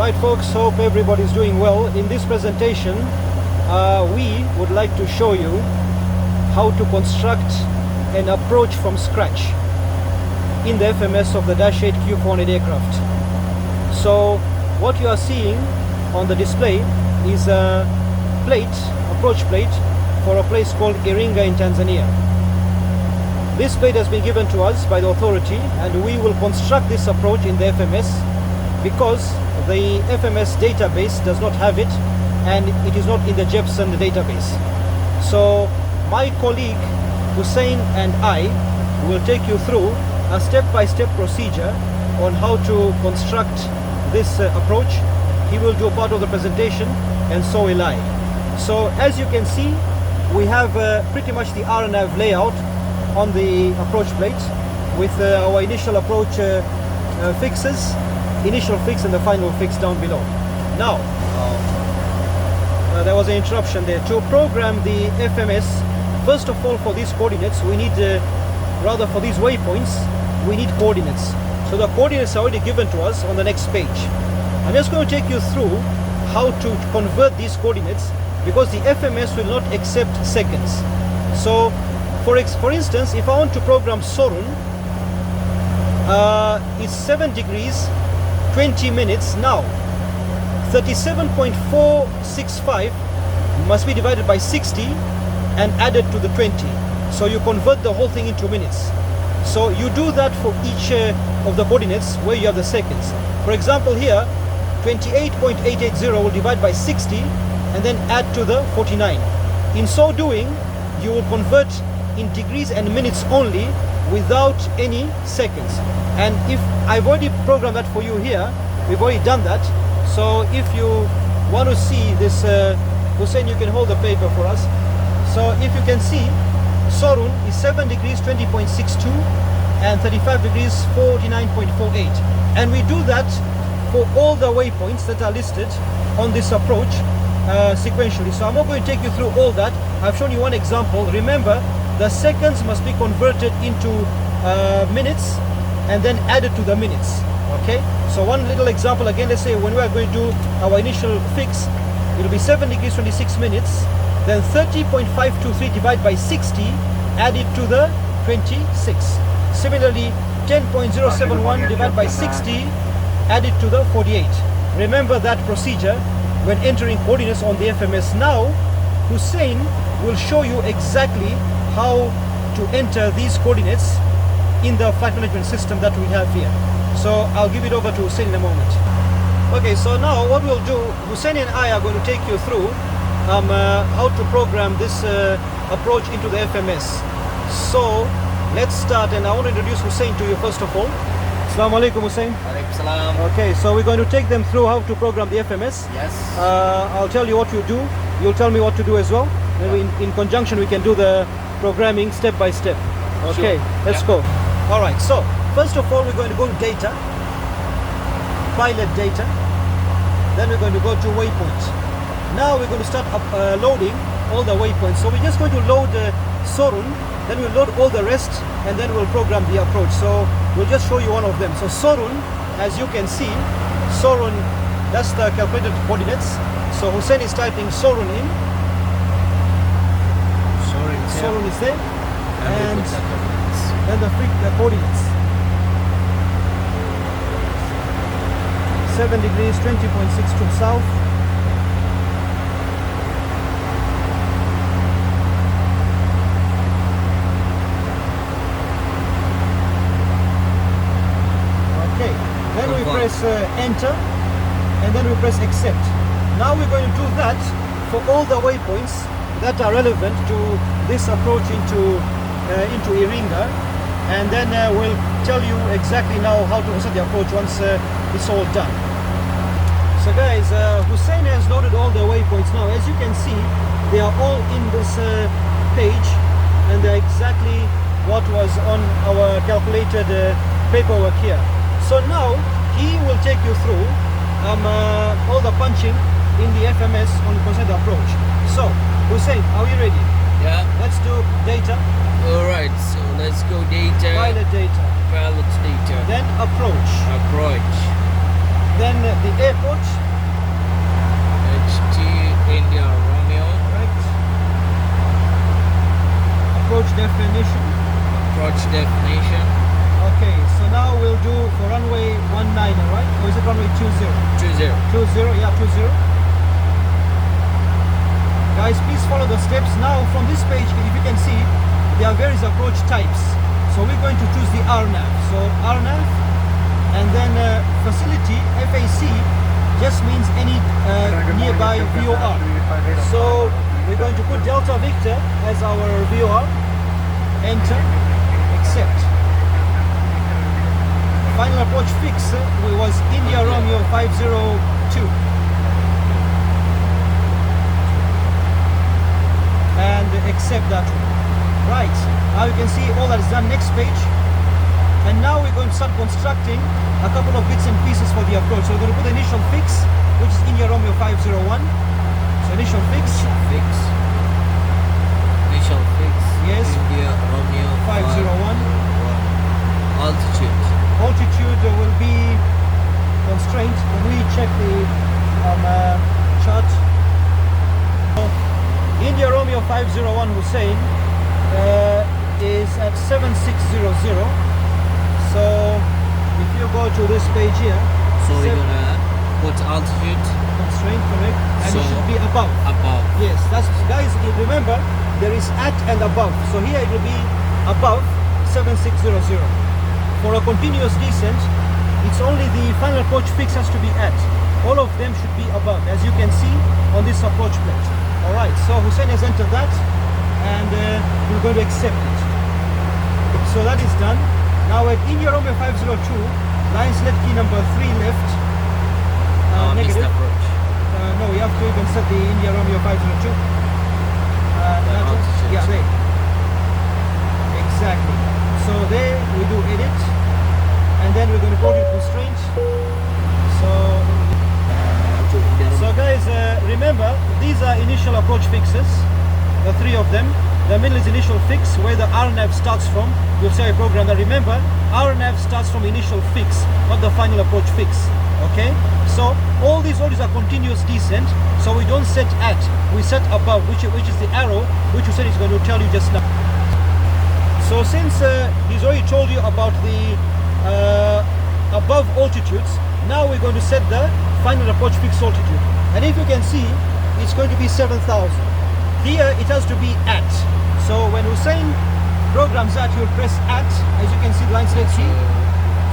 Right folks, hope everybody's doing well. In this presentation, we would like to show you how to construct an approach from scratch in the FMS of the Dash 8 Q400 aircraft. So what you are seeing on the display is a approach plate for a place called Iringa in Tanzania. This plate has been given to us by the authority, and we will construct this approach in the FMS because the FMS database does not have it and it is not in the Jeppesen database. So my colleague Hussein and I will take you through a step-by-step procedure on how to construct this approach. He will do a part of the presentation and so will I. So as you can see, we have pretty much the RNAV layout on the approach plate with our initial approach fixes, initial fix and the final fix down below. Now, there was an interruption there. To program the FMS, first of all, for these coordinates, we need, rather for these waypoints, we need coordinates. So the coordinates are already given to us on the next page. I'm just going to take you through how to convert these coordinates because the FMS will not accept seconds. So, for instance, if I want to program Sorun, it's 7 degrees 20 minutes now. 37.465 must be divided by 60 and added to the 20. So you convert the whole thing into minutes. So you do that for each of the coordinates where you have the seconds. For example here, 28.880 will divide by 60 and then add to the 49. In so doing, you will convert in degrees and minutes only without any seconds. And if I've already programmed that for you here, we've already done that. So if you want to see this, Hussein, you can hold the paper for us. So if you can see, Sorun is 7 degrees 20.62 and 35 degrees 49.48. And we do that for all the waypoints that are listed on this approach sequentially. So I'm not going to take you through all that. I've shown you one example. Remember, the seconds must be converted into minutes and then added to the minutes. Okay, so one little example again, let's say when we are going to do our initial fix, it will be 7 degrees 26 minutes, then 30.523 divided by 60 added to the 26. Similarly, 10.071 divided by 60 added to the 48. Remember that procedure when entering coordinates on the FMS. Now, Hussein will show you exactly how to enter these coordinates in the flight management system that we have here. So I'll give it over to Hussein in a moment. Okay, so now what we'll do, Hussein and I are going to take you through how to program this approach into the FMS. So let's start, and I want to introduce Hussein to you first of all. Assalamu alaikum, Hussein. Alaikum salam. Okay, so we're going to take them through how to program the FMS. Yes. I'll tell you what you do. You'll tell me what to do as well. Maybe in conjunction we can do the programming step by step. Okay, sure. Let's go. All right, so first of all, we're going to go to data, pilot data. Then we're going to go to waypoints. Now we're going to start loading all the waypoints. So we're just going to load Sorun, then we'll load all the rest, and then we'll program the approach. So we'll just show you one of them. So Sorun, as you can see, Sorun, that's the calculated coordinates. So Hussein is typing Sorun in. Sorun is there. And then the coordinates. 7 degrees 20.62 south. Okay, then we press enter and then we press accept. Now we're going to do that for all the waypoints that are relevant to this approach into Iringa, and then we'll tell you exactly now how to set the approach once it's all done. So guys, Hussein has loaded all the waypoints now. As you can see, they are all in this page, and they're exactly what was on our calculated paperwork here. So now he will take you through all the punching in the FMS on the approach. So Hussein, are we ready? Yeah. Let's do data. Alright, so let's go data. Pilot data. Pilot data. Then approach. Approach. Then the airport. HT India Romeo. Correct. Approach definition. Approach definition. Okay, so now we'll do for runway 19, right? Or is it runway 20? 20. 20, yeah, 20. Guys, please follow the steps. Now, from this page, if you can see, there are various approach types. So we're going to choose the RNAV. So RNAV, and then facility, FAC, just means any nearby VOR. So we're going to put Delta Victor as our VOR. Enter, accept. Final approach fix was India Romeo 502. And accept that one. Right, now you can see all that is done. Next page. And now we're going to start constructing a couple of bits and pieces for the approach. So we're going to put the initial fix, which is India Romeo 501. So initial fix. Fix. Initial fix. Yes. India Romeo 501. Altitude. Altitude will be constraint. When we check the chart. India Romeo 501 Hussein is at 7600. So if you go to this page here, So we're gonna put altitude constraint, correct, and So- it should be above. above. Yes, that's, guys, remember there is at and above. So here it will be above 7600. For a continuous descent, it's only the final approach fix has to be at. All of them should be above, as you can see on this approach plate. Alright, so Hussein has entered that, and we're going to accept it. So that is done. Now at India Romeo 502, line select key number 3 left, Missed negative. approach. No, we have to even set the India Romeo 502. That's it. altitude. Yeah, there. Exactly. So there we do edit, and then we're going to go to constraint. So guys, remember these are initial approach fixes, the 3 of them. The middle is initial fix, where the RNAV starts from. You'll see a program that, remember, RNAV starts from initial fix, not the final approach fix. Okay, so all these are continuous descent, so we don't set at, we set above, which is the arrow which you said is going to tell you just now. So since he's already told you about the above altitudes, now we're going to set the final approach fix altitude. And if you can see, it's going to be 7,000. Here it has to be at. So when Hussein programs that, you'll press at, as you can see the line select key.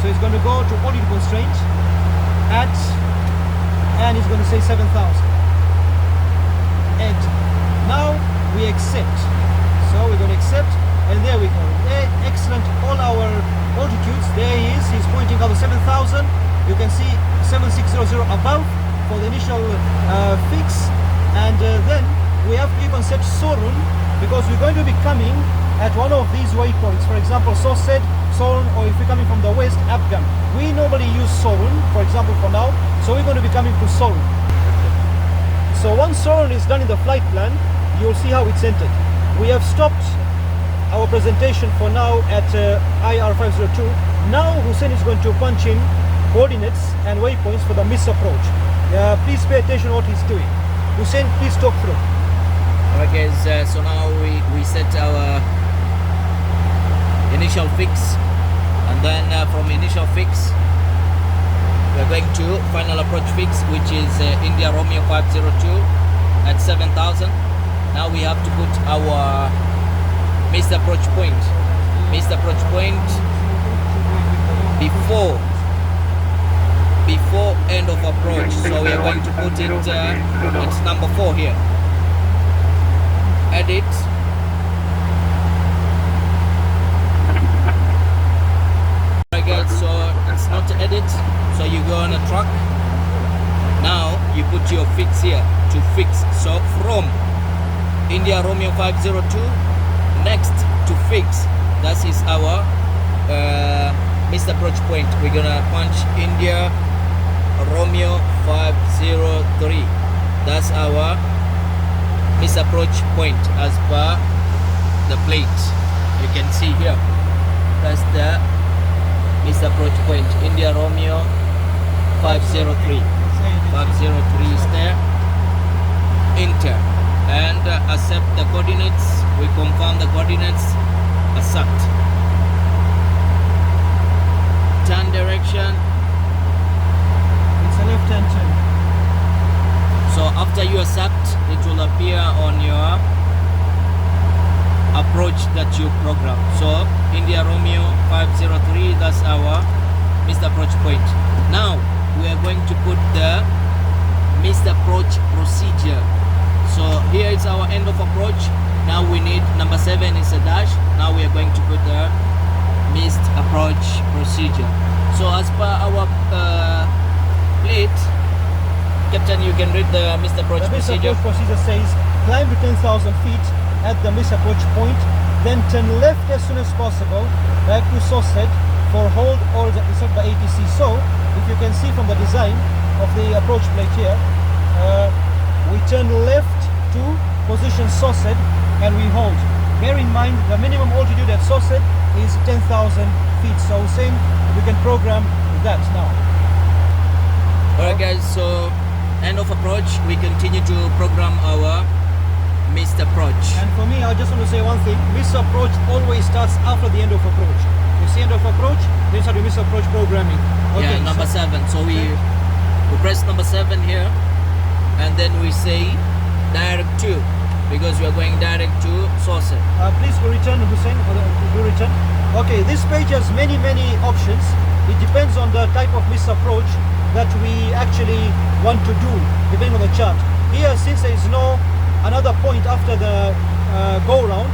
So it's going to go to altitude constraint, at, and it's going to say 7,000. Enter. Now we accept. So we're going to accept, and there we go. Excellent. All our altitudes, there he is. He's pointing out the 7,000. You can see 7600 above for the initial fix, and then we have to even set Sorun, because we're going to be coming at one of these waypoints. For example, Sosed, Sorun, or if you're coming from the west, Afghan. We normally use Sorun, for example, for now, so we're going to be coming to Sorun. So once Sorun is done in the flight plan, you'll see how it's entered. We have stopped our presentation for now at IR 502. Now Hussein is going to punch in coordinates and waypoints for the miss approach. Please pay attention to what he's doing. Hussein, please talk through. Alright guys, so now we set our initial fix, and then from initial fix we're going to final approach fix, which is India Romeo 502 at 7,000. Now we have to put our missed approach point before end of approach. So we are going to put it it's number 4 here. Edit. Alright guys, so it's not to edit, so you go on a track. Now you put your fix here to fix. So from India Romeo 502 next to fix, that is our missed approach point. We're gonna punch India Romeo 503. That's our missed approach point as per the plate. You can see here. That's the missed approach point. India Romeo 503. 503 is there. Enter and accept the coordinates. We confirm the coordinates. Accept. Turn direction. It's a left-hand turn. So after you accept, it will appear on your approach that you program. So India Romeo 503, that's our missed approach point. Now we are going to put the missed approach procedure. So here is our end of approach. Now we need number 7 is a dash. Now we are going to put the missed approach procedure. So as per our plate, Captain, you can read the missed approach The missed procedure. approach procedure says climb to 10,000 feet at the missed approach point, then turn left as soon as possible back to source head for hold or set by ATC. So if you can see from the design of the approach plate here, we turn left to position source head and we hold. Bear in mind the minimum altitude at source head is 10,000 feet. So same, we can program that now. Alright guys, so end of approach, we continue to program our missed approach. And for me, I just want to say one thing. Missed approach always starts after the end of approach. You see end of approach, then start with missed approach programming. Yeah, number 7. So we press number 7 here, and then we say direct to, because we are going direct to source. Please return, Hussein, or do return. Okay, this page has many options. It depends on the type of missed approach that we actually want to do, depending on the chart. Here, since there is no another point after the go round,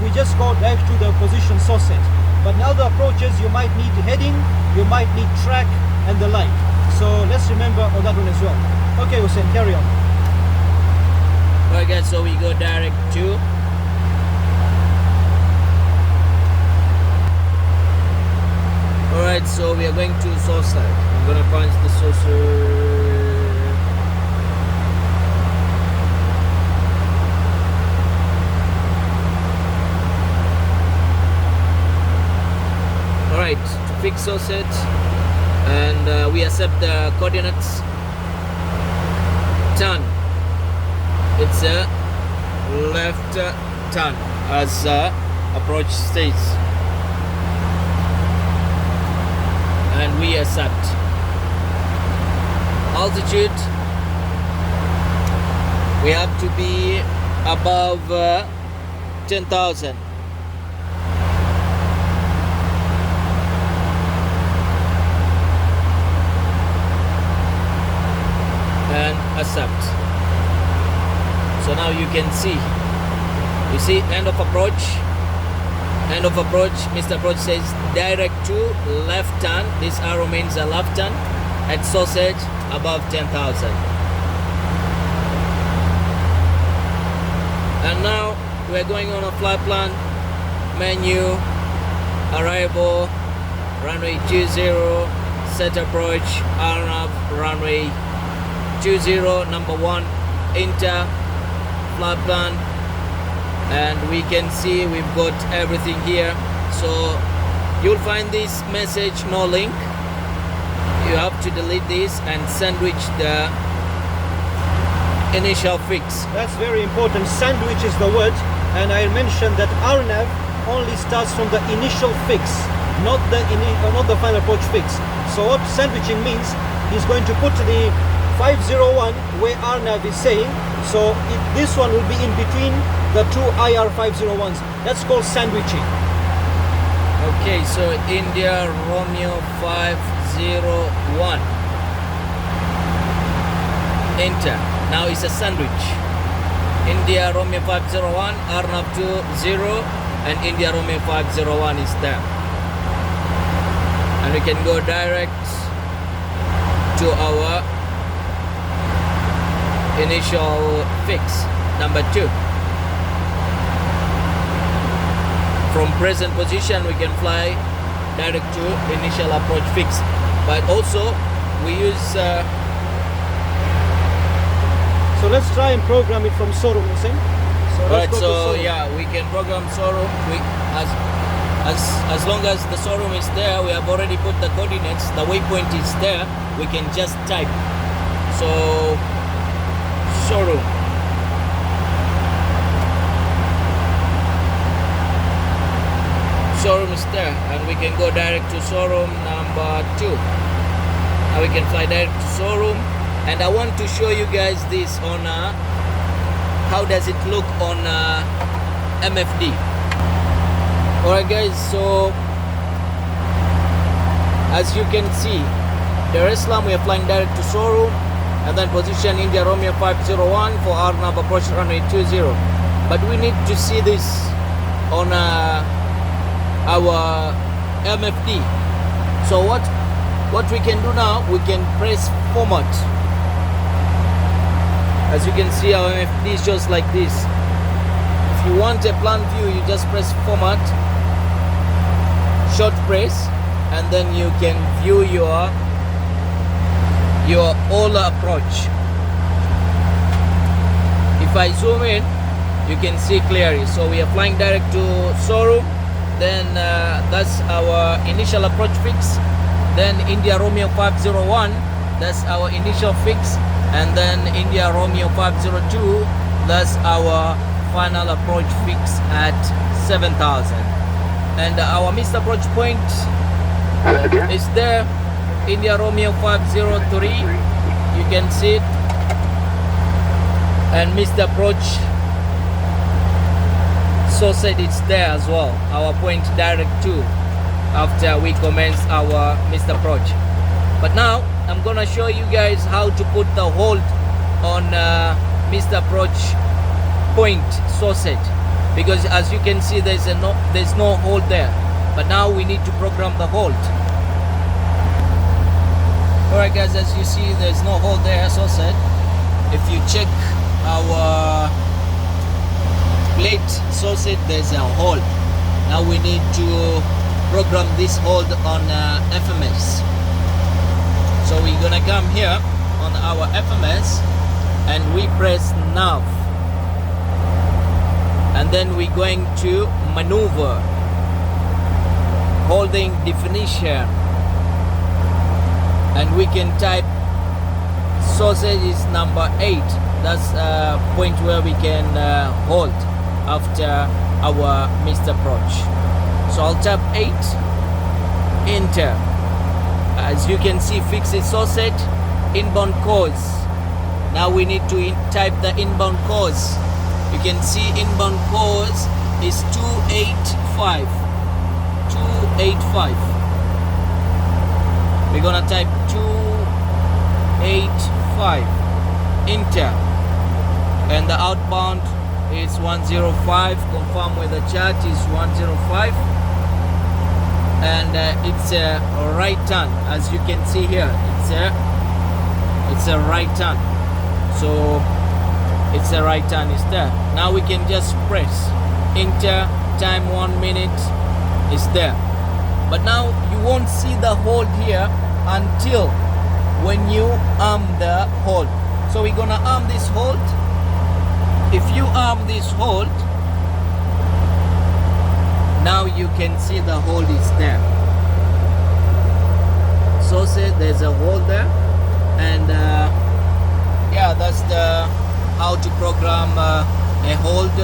we just go direct to the position source set. But in other approaches, you might need heading, you might need track, and the like. So let's remember on that one as well. Okay, Hussein, carry on. Alright guys, so we go direct to. Alright, so we are going to source side. I'm gonna punch the saucer. Alright, to fix source it, and we accept the coordinates. Turn. It's a left turn as approach states. And we accept. Altitude, we have to be above 10,000. And accept. So now you can see, you see end of approach. End of approach, Mr. Approach says direct to left turn. This arrow means a left turn at source edge above 10,000. And now we're going on a flight plan, menu, arrival, runway 20, set approach, RNAV, runway 20, number 1, enter, flight plan. And we can see we've got everything here. So you'll find this message no link. You have to delete this and sandwich the initial fix. That's very important. Sandwich is the word, and I mentioned that RNAV only starts from the initial fix, not the final approach fix. So what sandwiching means, he's going to put the 501 where RNAV is saying, so this one will be in between the two IR 501s. That's called sandwiching. Okay, so India Romeo 501. Enter. Now it's a sandwich. India Romeo 501, RNAV 20, and India Romeo 501 is there. And we can go direct to our initial fix, number 2. From present position we can fly direct to initial approach fix, but also we use so let's try and program it from Soru, Hussein. So right, so yeah, we can program Soru. As long as the showroom is there, we have already put the coordinates, the waypoint is there, we can just type. So showroom. Showroom is there, and we can go direct to showroom number 2. Now we can fly direct to showroom, and I want to show you guys this on how does it look on MFD. Alright guys, so as you can see, Dar es Salaam, we are flying direct to showroom, and then position India Romeo 501 for our number approach runway 20. But we need to see this on our MFD. So what we can do now, we can press format. As you can see, our MFD shows like this. If you want a plan view, you just press format, short press, and then you can view your all approach. If I zoom in, you can see clearly. So we are flying direct to showroom, then that's our initial approach fix, then India Romeo 501, that's our initial fix, and then India Romeo 502, that's our final approach fix at 7,000. And our missed approach point is there, India Romeo 503, you can see it, and missed approach, so said it's there as well, our point direct to, after we commence our missed approach. But now I'm gonna show you guys how to put the hold on missed approach point, so said, because as you can see there's no hold there, but now we need to program the hold. Alright guys, as you see there's no hold there, so said. If you check our plate, so said there's a hold. Now we need to program this hold on FMS. So we're gonna come here on our FMS and we press nav, and then we're going to maneuver, holding definition, and we can type sausage is number 8. That's a point where we can hold after our missed approach. So I'll tap 8, enter. As you can see, fix is sausage, inbound course. Now we need to type the inbound course. You can see inbound course is 285. 285. We're gonna type 285, enter, and the outbound is 105. Confirm with the chart is 105, and it's a right turn. As you can see here, it's a right turn. So it's a right turn is there. Now we can just press enter. Time 1 minute is there. But now you won't see the hold here until when you arm the hold. So we're gonna arm this hold. If you arm this hold, now you can see the hold is there. So say there's a hold there, and yeah, that's the how to program a hold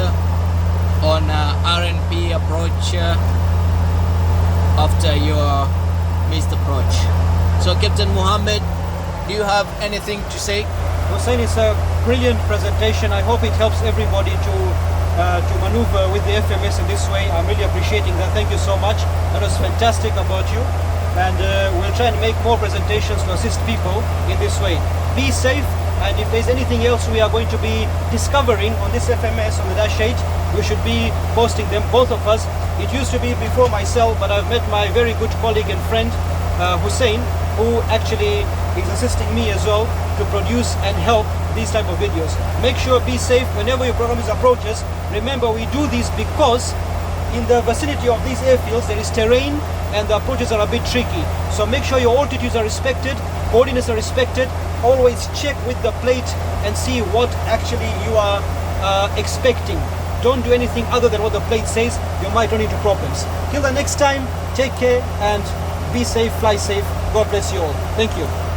on RNP approach after your missed approach. So Captain Mohammed, do you have anything to say? Hussein, it's a brilliant presentation. I hope it helps everybody to maneuver with the FMS in this way. I'm really appreciating that. Thank you so much. That was fantastic about you. And we'll try and make more presentations to assist people in this way. Be safe, and if there's anything else we are going to be discovering on this FMS, on the Dash 8, we should be posting them, both of us. It used to be before myself, but I've met my very good colleague and friend, Hussein, who actually is assisting me as well to produce and help these type of videos. Make sure, be safe whenever your program is approaches. Remember, we do this because in the vicinity of these airfields there is terrain and the approaches are a bit tricky. So make sure your altitudes are respected, coordinates are respected. Always check with the plate and see what actually you are expecting. don't do anything other than what the plate says, you might run into problems. Till the next time, take care and be safe, fly safe. God bless you all. Thank you.